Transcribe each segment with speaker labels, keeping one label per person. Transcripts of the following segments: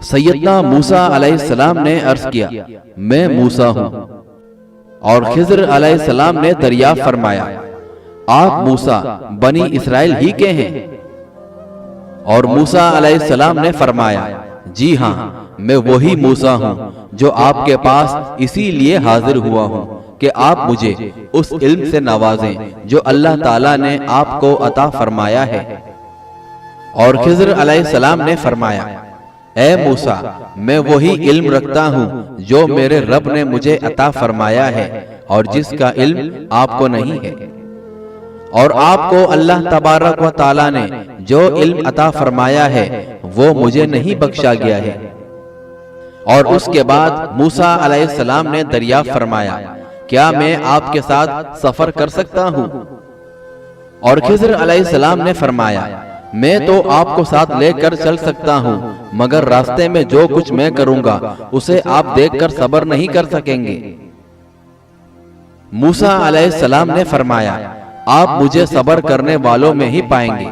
Speaker 1: سیدنا موسیٰ علیہ السلام نے عرض کیا میں موسیٰ ہوں، اور خضر علیہ السلام نے دریافت فرمایا آپ موسیٰ بنی اسرائیل ہی کے ہیں؟ اور موسیٰ علیہ السلام نے فرمایا جی ہاں میں وہی موسیٰ ہوں جو آپ کے پاس اسی لیے حاضر ہوا ہوں کہ آپ مجھے اس علم سے نوازیں جو اللہ تعالیٰ نے آپ کو عطا فرمایا ہے۔ اور خضر علیہ السلام نے فرمایا اے موسیٰ میں وہی علم رکھتا ہوں جو میرے رب نے مجھے عطا فرمایا ہے اور جس کا علم آپ کو نہیں ہے، اور آپ کو اللہ تبارک و تعالیٰ نے جو علم عطا فرمایا ہے وہ مجھے نہیں بخشا گیا ہے۔ اور اس کے بعد موسیٰ علیہ السلام نے دریافت فرمایا کیا میں آپ کے ساتھ سفر کر سکتا ہوں؟ اور خضر علیہ السلام نے فرمایا میں تو آپ کو ساتھ لے کر چل سکتا ہوں، مگر راستے میں جو کچھ میں کروں گا اسے آپ دیکھ کر صبر نہیں کر سکیں گے۔ موسیٰ علیہ السلام نے فرمایا آپ مجھے صبر کرنے والوں میں ہی پائیں گے،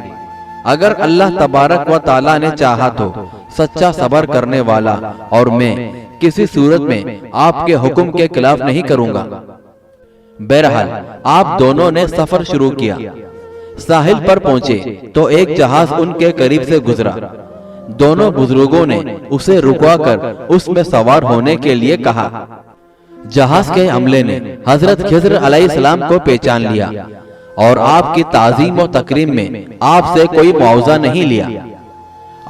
Speaker 1: اگر اللہ تبارک و تعالیٰ نے چاہا تو سچا صبر کرنے والا، اور میں کسی صورت میں آپ کے حکم کے خلاف نہیں کروں گا۔ بہرحال آپ دونوں نے سفر شروع کیا۔ ساحل پر پہنچے تو ایک جہاز ان کے قریب سے گزرا۔ دونوں بزرگوں نے اسے رکوا کر اس میں سوار ہونے کے لیے کہا۔ جہاز کے عملے نے حضرت خضر علیہ السلام کو پہچان لیا اور آپ کی تعظیم و تکریم میں آپ سے کوئی معاوضہ نہیں لیا۔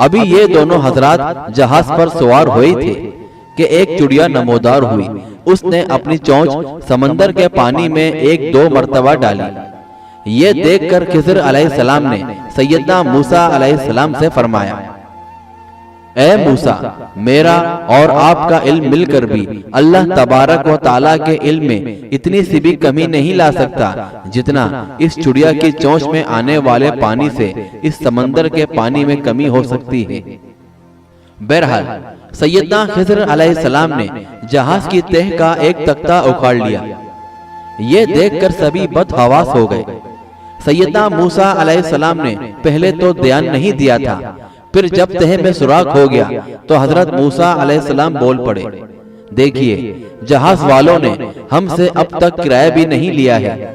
Speaker 1: ابھی یہ دونوں حضرات جہاز پر سوار ہوئے تھے کہ ایک چڑیا نمودار ہوئی۔ اس نے اپنی چونچ سمندر کے پانی میں ایک دو مرتبہ ڈالی۔ یہ دیکھ کر خضر علیہ السلام نے سیدنا موسیٰ علیہ السلام سے فرمایا اے موسیٰ میرا اور آپ کا علم مل کر بھی اللہ تبارک و تعالیٰ کے علم میں اتنی سی بھی کمی نہیں لا سکتا جتنا اس چڑیا کی چونچ میں آنے والے پانی سے اس سمندر کے پانی میں کمی ہو سکتی ہے۔ بہرحال سیدنا خضر علیہ السلام نے جہاز کی تہ کا ایک تختہ اکھاڑ لیا۔ یہ دیکھ کر سبھی بدحواس ہو گئے۔ سیدنا موسیٰ علیہ السلام نے پہلے تو دھیان نہیں دیا تھا، پھر جب تہ میں سوراخ ہو گیا تو حضرت موسیٰ علیہ السلام بول پڑے دیکھیے جہاز والوں نے ہم سے اب تک کرایہ بھی نہیں لیا ہے،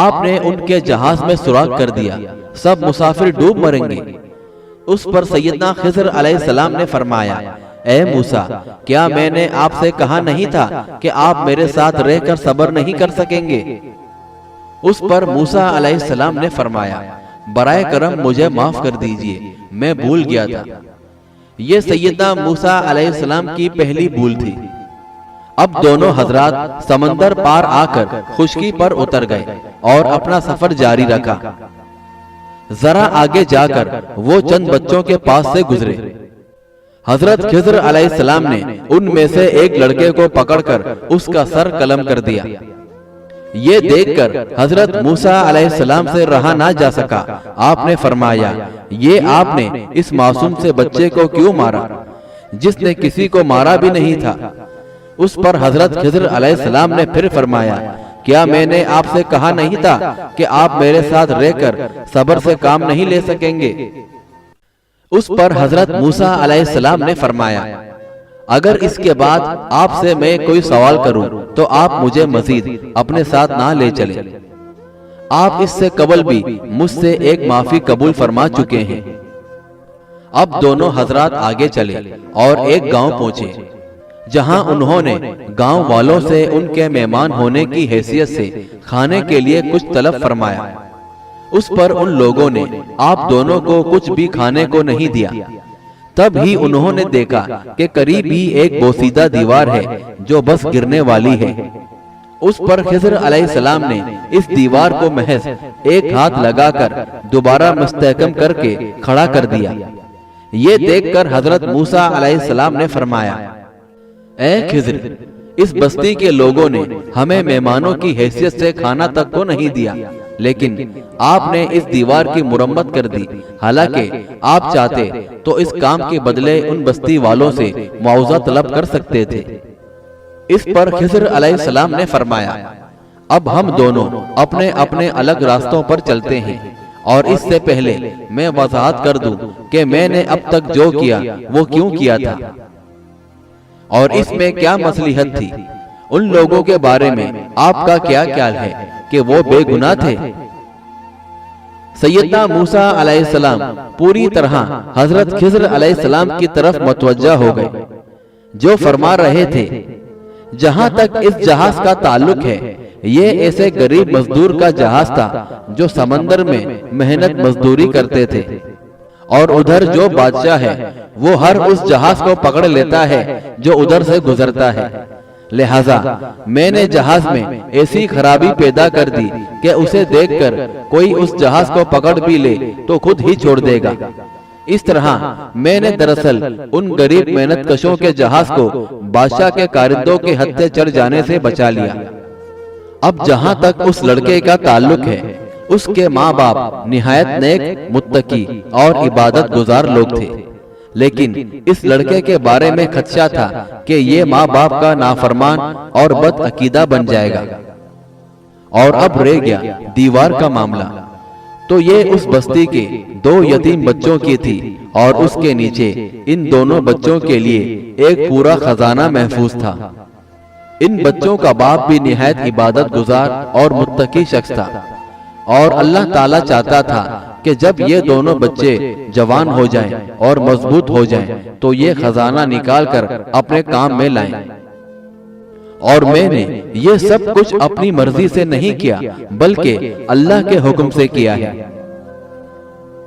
Speaker 1: آپ نے ان کے جہاز میں سوراخ کر دیا، سب مسافر ڈوب مریں گے۔ اس پر سیدنا خضر علیہ السلام نے فرمایا اے موسیٰ کیا میں نے آپ سے کہا نہیں تھا کہ آپ میرے ساتھ رہ کر صبر نہیں کر سکیں گے؟ اس پر موسیٰ علیہ السلام نے فرمایا برائے کرم مجھے معاف کر دیجئے، میں بھول گیا تھا۔ یہ سیدنا موسیٰ علیہ السلام کی پہلی بھول تھی۔ اب دونوں حضرات سمندر پار آ کر خشکی پر اتر گئے اور اپنا سفر جاری رکھا۔ ذرا آگے جا کر وہ چند بچوں کے پاس سے گزرے۔ حضرت خضر علیہ السلام نے ان میں سے ایک لڑکے کو پکڑ کر اس کا سر قلم کر دیا۔ یہ دیکھ کر حضرت موسیٰ علیہ السلام سے رہا نہ جا سکا۔ آپ نے فرمایا یہ آپ نے اس معصوم سے بچے کو کیوں مارا جس نے کسی کو مارا بھی نہیں تھا؟ اس پر حضرت خضر علیہ السلام نے پھر فرمایا کیا میں نے آپ سے کہا نہیں تھا کہ آپ میرے ساتھ رہ کر صبر سے کام نہیں لے سکیں گے؟ اس پر حضرت موسیٰ علیہ السلام نے فرمایا اگر اس کے بعد آپ سے میں کوئی سوال کروں تو آپ مجھے مزید اپنے ساتھ نہ لے چلیں۔ آپ اس سے قبل بھی مجھ سے ایک معافی قبول فرما چکے ہیں۔ اب دونوں حضرات آگے چلے اور ایک گاؤں پہنچے جہاں انہوں نے گاؤں والوں سے ان کے مہمان ہونے کی حیثیت سے کھانے کے لیے کچھ طلب فرمایا۔ اس پر ان لوگوں نے آپ دونوں کو کچھ بھی کھانے کو نہیں دیا۔ تب ہی انہوں نے دیکھا کہ قریب ہی ایک بوسیدہ دیوار ہے جو بس گرنے والی ہے۔ اس پر خضر علیہ السلام نے اس دیوار کو محض ایک ہاتھ لگا کر دوبارہ مستحکم کر کے کھڑا کر دیا۔ یہ دیکھ کر حضرت موسیٰ علیہ السلام نے فرمایا اے خضر اس بستی کے لوگوں نے ہمیں مہمانوں کی حیثیت سے کھانا تک کو نہیں دیا، لیکن آپ نے اس دیوار کی مرمت کر دی، حالانکہ آپ چاہتے تو اس کام کے بدلے ان بستی والوں سے معاوضہ طلب کر سکتے تھے۔ اس پر خضر علیہ السلام نے فرمایا اب ہم دونوں اپنے اپنے الگ راستوں پر چلتے ہیں اور اس سے پہلے میں وضاحت کر دوں کہ میں نے اب تک جو کیا وہ کیوں کیا تھا اور اس میں کیا مصلحت تھی۔ ان لوگوں کے بارے میں آپ کا کیا خیال ہے کہ وہ بے گناہ تھے؟ سیدنا موسیٰ علیہ السلام پوری طرح حضرت خضر علیہ السلام کی طرف متوجہ ہو گئے، جو فرما رہے تھے جہاں تک اس جہاز کا تعلق ہے یہ ایسے غریب مزدور کا جہاز تھا جو سمندر میں محنت مزدوری کرتے تھے، اور ادھر جو بادشاہ ہے وہ ہر اس جہاز کو پکڑ لیتا ہے جو ادھر سے گزرتا ہے۔ لہٰذا میں نے جہاز میں ایسی خرابی پیدا کر دی کہ اسے دیکھ کر کوئی اس جہاز کو پکڑ بھی لے تو خود ہی چھوڑ دے گا۔ اس طرح میں نے دراصل ان غریب محنت کشوں کے جہاز کو بادشاہ کے کارندوں کے ہتھے چڑھ جانے سے بچا لیا۔ اب جہاں تک اس لڑکے کا تعلق ہے، اس کے ماں باپ نہایت نیک، متقی اور عبادت گزار لوگ تھے، لیکن اس لڑکے کے بارے میں خدشہ تھا کہ یہ ماں باپ کا نافرمان اور بد عقیدہ بن جائے گا۔ اور اب رہ گیا دیوار کا معاملہ، تو یہ اس بستی کے 2 یتیم بچوں کی تھی اور اس کے نیچے ان دونوں بچوں کے لیے ایک پورا خزانہ محفوظ تھا۔ ان بچوں کا باپ بھی نہایت عبادت گزار اور متقی شخص تھا، اور اللہ تعالیٰ چاہتا تھا کہ جب یہ دونوں بچے جوان ہو جائیں اور مضبوط ہو جائیں تو یہ خزانہ نکال کر اپنے کام میں لائیں۔ اور میں نے یہ سب کچھ اپنی مرضی سے نہیں کیا بلکہ اللہ کے حکم سے کیا ہے،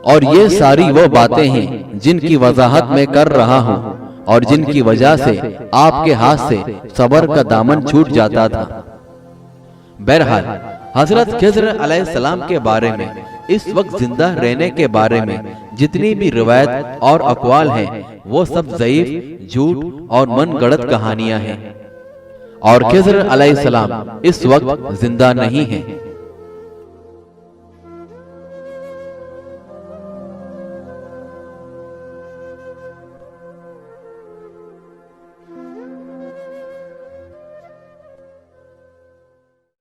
Speaker 1: اور یہ ساری وہ باتیں ہیں جن کی وضاحت میں کر رہا ہوں اور جن کی وجہ سے آپ کے ہاتھ سے صبر کا دامن چھوٹ جاتا تھا۔ بہرحال حضرت خضر علیہ السلام کے بارے میں اس وقت زندہ رہنے کے بارے میں جتنی بھی روایت اور اقوال ہیں وہ سب ضعیف، جھوٹ اور من گڑت کہانیاں ہیں، اور خضر علیہ السلام اس وقت زندہ نہیں ہیں۔